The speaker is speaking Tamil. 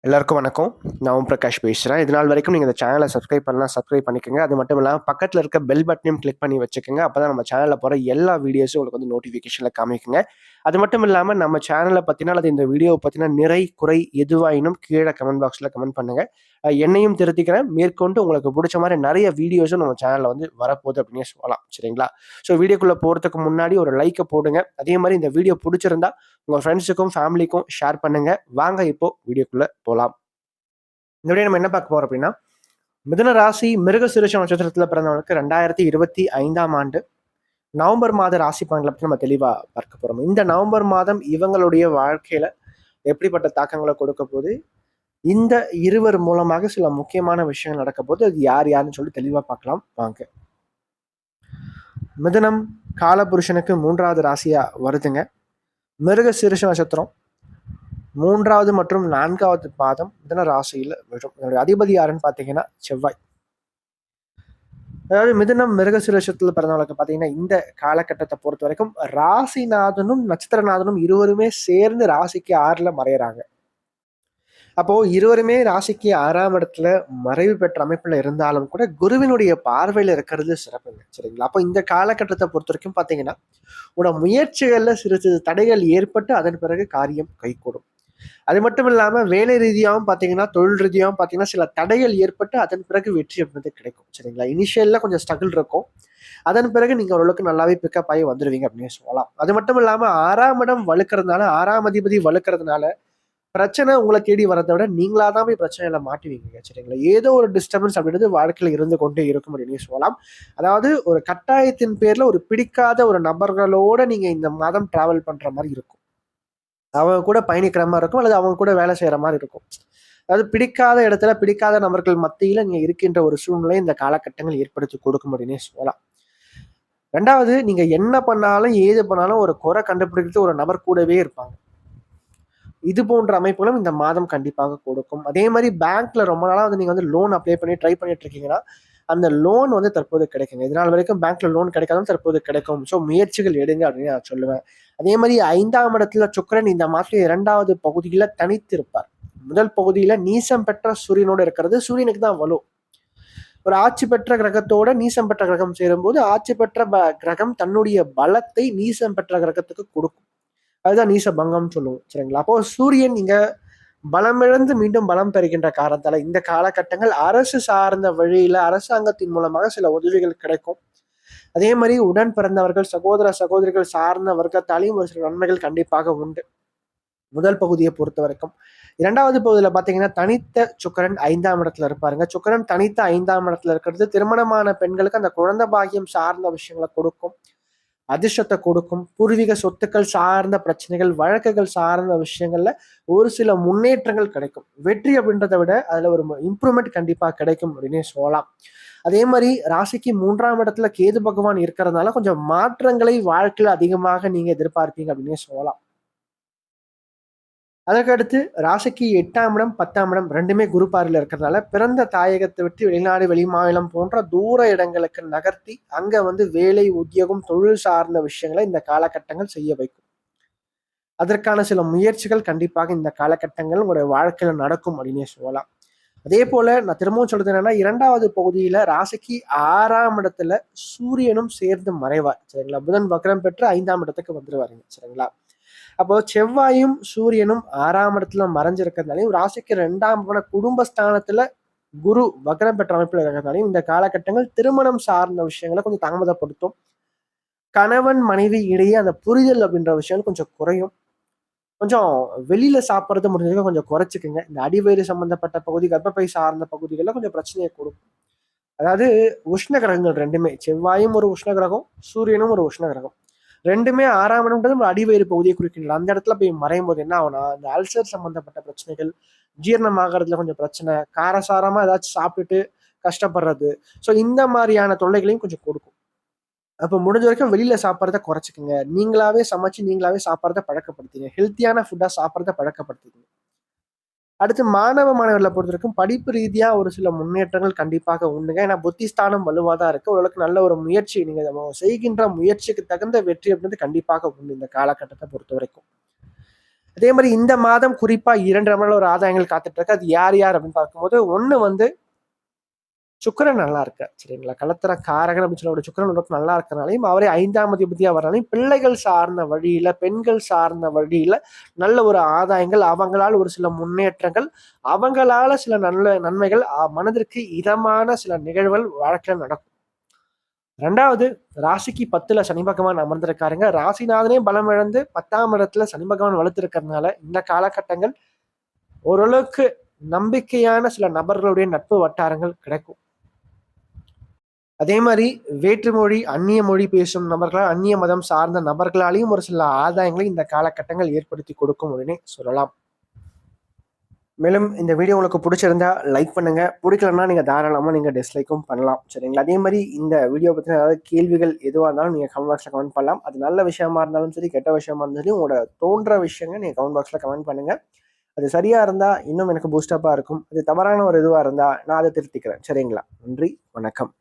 எல்லாருக்கும் வணக்கம். நான் ஓம் பிரகாஷ் பேசுறேன். இது நாள் வரைக்கும் நீங்க இந்த சேனல சப்ஸ்கிரைப் பண்ணலாம், சப்ஸ்கிரைப் பண்ணிக்கங்க. அது மட்டும் இல்லாம பக்கத்துல இருக்க பெல் பட்டனையும் கிளிக் பண்ணி வச்சுக்கங்க. அப்பதான் நம்ம சேனல்ல போற எல்லா வீடியோஸும் உங்களுக்கு வந்து நோட்டிஃபிகேஷன்ல காமிக்குங்க. அது மட்டும் இல்லாம நம்ம சேனல பத்தின அல்லது இந்த வீடியோவ பத்தின நிறை, குறை எதுவாயினும் கீழ கமெண்ட் பாக்ஸ்ல கமெண்ட் பண்ணுங்க. என்னையும் திருத்திக்கிறேன். மேற்கொண்டு உங்களுக்கு புடிச்ச மாரி நெறைய வீடியோஸும் நம்ம சேனல்ல வந்து வரப்போகுது அப்டின்னே சொல்லலாம். சரிங்களா? ஸோ வீடியோக்குள்ள போறதுக்கு முன்னாடி ஒரு லைக்க போடுங்க. அதே மாரி இந்த வீடியோ புடிச்சிருந்தா உங்க ஃப்ரெண்ட்ஸுக்கும், ஃபேமிலிக்கும் ஷேர் பண்ணுங்க. வாங்க இப்போ வீடியோக்குள்ள போலாம். இந்த வீடியோ நம்ம என்ன பார்க்க போறோம் அப்படின்னா, மிதுன ராசி மிருகசீரிஷ நட்சத்திரத்துல பிறந்தவங்களுக்கு 2025ஆம் ஆண்டு நவம்பர் மாத ராசி பலன்களை பத்தி நம்ம தெளிவா பார்க்க போறோம். இந்த நவம்பர் மாதம் இவங்களுடைய வாழ்க்கையில எப்படிப்பட்ட தாக்கங்களை கொடுக்க போது, இந்த இருவர் மூலமாக சில முக்கியமான விஷயங்கள் நடக்க போது, அது யார் யாருன்னு சொல்லி தெளிவா பார்க்கலாம் வாங்க. மிதுனம் காலபுருஷனுக்கு 3வது ராசியா வருதுங்க. மிருகசீரிஷ நட்சத்திரம் 3வது மற்றும் 4வது பாதம் மிதுன ராசியில விழும். இதனுடைய அதிபதி யாருன்னு பார்த்தீங்கன்னா செவ்வாய். அதாவது மிதுனம் மிருகசீரிஷத்துல பிறந்தவங்களுக்கு பார்த்தீங்கன்னா, இந்த காலகட்டத்தை பொறுத்த வரைக்கும் ராசிநாதனும், நட்சத்திரநாதனும் இருவருமே சேர்ந்து ராசிக்கு 6ல மறையறாங்க. அப்போ இருவருமே ராசிக்கு 6ஆம் இடத்துல மறைவு பெற்ற அமைப்புல இருந்தாலும் கூட, குருவினுடைய பார்வையில இருக்கிறது சிறப்புங்க. சரிங்களா? அப்போ இந்த காலகட்டத்தை பொறுத்த வரைக்கும் பார்த்தீங்கன்னா, உங்களோட முயற்சிகள்ல சிறு சிறு தடைகள் ஏற்பட்டு அதன் பிறகு காரியம் கைகூடும். அது மட்டும் இல்லாம வேலை ரீதியாவும் பார்த்தீங்கன்னா, தொழில் ரீதியாவும் பார்த்தீங்கன்னா, சில தடைகள் ஏற்பட்டு அதன் பிறகு வெற்றி அப்படின்றது கிடைக்கும். சரிங்களா? இனிஷியல்ல கொஞ்சம் ஸ்ட்ரகிள் இருக்கும். அதன் பிறகு நீங்க ஓரளவுக்கு நல்லாவே பிக்கப் ஆகி வந்துருவீங்க அப்படின்னே சொல்லலாம். அது மட்டும் இல்லாம 6ஆம் இடம் வலுக்கிறதுனால, 6ஆம் அதிபதி வலுக்கிறதுனால, பிரச்சனை உங்கள தேடி வரத விட நீங்களா தான் போய் பிரச்சனையில மாட்டுவீங்க. சரிங்களா? ஏதோ ஒரு டிஸ்டர்பன்ஸ் அப்படின்றது வாழ்க்கையில இருந்து கொண்டே இருக்கும் அப்படின்னே சொல்லலாம். அதாவது ஒரு கட்டாயத்தின் பேர்ல ஒரு பிடிக்காத ஒரு நபர்களோட நீங்க இந்த மாதம் டிராவல் பண்ற மாரி இருக்கும். அவங்க கூட பயணிக்கிற மாரி இருக்கும். அல்லது அவங்க கூட வேலை செய்ற மாரி இருக்கும். அதாவது பிடிக்காத இடத்துல, பிடிக்காத நபர்கள் மத்தியில நீங்க இருக்கின்ற ஒரு சூழ்நிலை இந்த காலகட்டங்கள் ஏற்படுத்தி கொடுக்கும் அப்படின்னே சொல்லலாம். 2வது நீங்க என்ன பண்ணாலும், ஏது பண்ணாலும் ஒரு குறை கண்டுபிடிக்கிறதுக்கு ஒரு நபர் கூடவே இருப்பாங்க. இது போன்ற அமைப்புகளும் இந்த மாதம் கண்டிப்பாக கொடுக்கும். அதே மாரி பேங்க்ல ரொம்ப நாளா வந்து நீங்க வந்து லோன் அப்ளை பண்ணி ட்ரை பண்ணிட்டு இருக்கீங்கன்னா, அந்த லோன் வந்து தற்போது கிடைக்குங்க. இதுநாள் வரைக்கும் பேங்க்ல லோன் கிடைக்காதும் தற்போது கிடைக்கும். ஸோ முயற்சிகள் எடுங்க அப்படின்னு நான் சொல்லுவேன். அதே மாரி 5ஆம் இடத்துல சுக்கிரன் இந்த மாதத்துல 2வது பகுதியில தனித்திருப்பார். முதல் பகுதியில நீசம் பெற்ற சூரியனோட இருக்கிறது. சூரியனுக்கு தான் வலு. ஒரு ஆட்சி பெற்ற கிரகத்தோட நீசம் பெற்ற கிரகம் சேரும்போது, ஆட்சி பெற்ற கிரகம் தன்னுடைய பலத்தை நீசம் பெற்ற கிரகத்துக்கு கொடுக்கும். அதுதான் நீச பங்கம்னு சொல்லுவோம். சரிங்களா? அப்போ சூரியன் இங்க பலமிழந்து மீண்டும் பலம் பெறுகின்ற காரணத்தால இந்த காலகட்டங்கள் அரசு சார்ந்த வழியில அரசாங்கத்தின் மூலமாக சில உதவிகள் கிடைக்கும். அதே மாரி உடன் பிறந்தவர்கள், சகோதர, சகோதரிகள் சார்ந்த வர்க்கத்தாலேயும் ஒரு சில நன்மைகள் கண்டிப்பாக உண்டு. முதல் பகுதியை பொறுத்தவரைக்கும். 2வது பகுதியில பார்த்தீங்கன்னா, தனித்த சுக்கிரன் 5ஆம் இடத்துல இருப்பாருங்க. சுக்கிரன் தனித்த 5ஆம் இடத்துல இருக்கிறது திருமணமான பெண்களுக்கு அந்த குழந்தை பாக்கியம் சார்ந்த விஷயங்கள கொடுக்கும். அதிர்ஷ்டத்த கொடுக்கும். பூர்வீக சொத்துக்கள் சார்ந்த பிரச்சனைகள், வழக்குகள் சார்ந்த விஷயங்கள்ல ஒரு சில முன்னேற்றங்கள் கிடைக்கும். வெற்றி அப்படின்றத விட அதுல ஒரு இம்ப்ரூவ்மெண்ட் கண்டிப்பா கிடைக்கும் அப்படின்னே சொல்லலாம். அதே மாரி ராசிக்கு 3ஆம் இடத்துல கேது பகவான் இருக்கிறதுனால கொஞ்சம் மாற்றங்களை வாழ்க்கையில அதிகமாக நீங்க எதிர்பார்ப்பீங்க அப்படின்னே சொல்லலாம். அதற்கடுத்து ராசிக்கு 8ஆம் இடம், 10ஆம் இடம் 2மே குரு பார்வையில இருக்கிறதுனால, பிறந்த தாயகத்தை விட்டு வெளிநாடு, வெளிமாநிலம் போன்ற தூர இடங்களுக்கு நகர்த்தி, அங்க வந்து வேலை, உத்தியோகம், தொழில் சார்ந்த விஷயங்கள இந்த காலகட்டங்கள் செய்ய வைக்கும். அதற்கான சில முயற்சிகள் கண்டிப்பாக இந்த காலகட்டங்கள் உங்களுடைய வாழ்க்கையில நடக்கும் அப்படின்னே சொல்லலாம். அதேபோல நான் திரும்பவும் சொல்றது என்னன்னா, 2வது பகுதியில ராசிக்கு 6ஆம் இடத்துல சூரியனும் சேர்ந்து மறைவார். சரிங்களா? புதன் வக்ரம் பெற்று 5ஆம் இடத்துக்கு வந்துருவாருங்க. சரிங்களா? அப்போ செவ்வாயும், சூரியனும் 6ஆம் இடத்துல மறைஞ்சிருக்கிறதுனாலயும், ராசிக்கு 2ஆம் இட குடும்பஸ்தானத்துல குரு வக்ரம் பெற்ற அமைப்புல இருக்கிறதுனாலயும், இந்த காலகட்டங்கள் திருமணம் சார்ந்த விஷயங்கள கொஞ்சம் தாமதப்படுத்தும். கணவன், மனைவி இடையே அந்த புரிதல் அப்படின்ற விஷயம் கொஞ்சம் குறையும். கொஞ்சம் வெளியில சாப்பிடுறது முடிஞ்ச வரைக்கும் கொஞ்சம் குறைச்சுக்குங்க. இந்த அடிவயிறு சம்பந்தப்பட்ட பகுதி, கர்ப்பப்பை சார்ந்த பகுதிகள்ல கொஞ்சம் பிரச்சனைய கொடுக்கும். அதாவது உஷ்ண கிரகங்கள் 2மே. செவ்வாயும் ஒரு உஷ்ண கிரகம், சூரியனும் ஒரு உஷ்ண கிரகம். 2மே 6ஆம் இடம்ன்றது நம்ம அடிவயிறு பகுதியை குறிக்கின்றன. அந்த இடத்துல போய் மறையும்போது என்ன ஆகும்னா, இந்த அல்சர் சம்பந்தப்பட்ட பிரச்சனைகள், ஜீரணமாகறதுல கொஞ்சம் பிரச்சனை, காரசாரமா ஏதாச்சும் சாப்பிட்டுட்டு கஷ்டப்படுறது. ஸோ இந்த மாரியான தொல்லைகளையும் கொஞ்சம் கொடுக்கும். அப்ப முடிஞ்ச வரைக்கும் வெளியில சாப்பிடுறத குறைச்சுக்கங்க. நீங்களாவே சமைச்சு, நீங்களாவே சாப்பிடுறத பழக்கப்படுத்துங்க. ஹெல்த்தியான ஃபுட்டா சாப்பிடுறத பழக்கப்படுத்திக்கங்க. அடுத்து மாணவ, மாணவர்கள பொறுத்தவரைக்கும் படிப்பு ரீதியா ஒரு சில முன்னேற்றங்கள் கண்டிப்பாக உண்டுங்க. ஏன்னா புத்திஸ்தானம் வலுவா தான் இருக்கு. ஓரளவுக்கு நல்ல ஒரு முயற்சி நீங்க செய்கின்ற முயற்சிக்கு தகுந்த வெற்றி அப்படின்றது கண்டிப்பாக உண்டு இந்த காலகட்டத்த பொறுத்தவரைக்கும். அதே மாதிரி இந்த மாதம் குறிப்பா 2 நபர்கள் ஒரு ஆதாயங்கள் காத்துட்டு இருக்கு. அது யார் யார் அப்படின்னு பார்க்கும்போது, ஒண்ணு வந்து சுக்கிரன் நல்லா இருக்கு சரிங்களா. கலத்திர காரகன் அப்படின்னு சொல்லக்கூடிய சுக்கிரன் உனக்கு நல்லா இருக்கிறனாலையும், அவரே 5ஆம் அதிபதியா வரனாலையும் பிள்ளைகள் சார்ந்த வழியில, பெண்கள் சார்ந்த வழியில நல்ல ஒரு ஆதாயங்கள், அவங்களால ஒரு சில முன்னேற்றங்கள், அவங்களால சில நல்ல நன்மைகள், மனதிற்கு இதமான சில நிகழ்வுகள் வாழ்க்கையில நடக்கும். 2வது, ராசிக்கு 10ல சனி பகவான் அமர்ந்திருக்காருங்க. ராசிநாதனே பலம் இழந்து 10ஆம் இடத்துல சனி பகவான் வலுத்திருக்கிறதுனால இந்த காலகட்டங்கள் ஓரளவுக்கு நம்பிக்கையான சில நபர்களுடைய நட்பு வட்டாரங்கள் கிடைக்கும். அதே மாதிரி வேற்று மொழி, அந்நிய மொழி பேசும் நபர்களால், அந்நிய மதம் சார்ந்த நபர்களாலையும் ஒரு சில ஆதாயங்களை இந்த காலகட்டங்கள் ஏற்படுத்தி கொடுக்கும் அப்படின்னே சொல்லலாம். மேலும் இந்த வீடியோ உங்களுக்கு பிடிச்சிருந்தா லைக் பண்ணுங்க. பிடிக்கலன்னா நீங்க தாராளமா நீங்க டிஸ்லைக்கும் பண்ணலாம் சரிங்களா. அதே மாதிரி இந்த வீடியோ பத்தின ஏதாவது கேள்விகள் எதுவாக இருந்தாலும் நீங்க கமெண்ட் பாக்ஸ்ல கமெண்ட் பண்ணலாம். அது நல்ல விஷயமா இருந்தாலும் சரி, கெட்ட விஷயமா இருந்தாலும் சரி, உங்களோட தோன்ற விஷயங்கள் நீங்க கமெண்ட் பாக்ஸ்ல கமெண்ட் பண்ணுங்க. அது சரியா இருந்தா இன்னும் எனக்கு பூஸ்டப்பா இருக்கும். அது தவறான ஒரு இதுவா இருந்தா நான் அதை திருத்திக்கிறேன் சரிங்களா. நன்றி, வணக்கம்.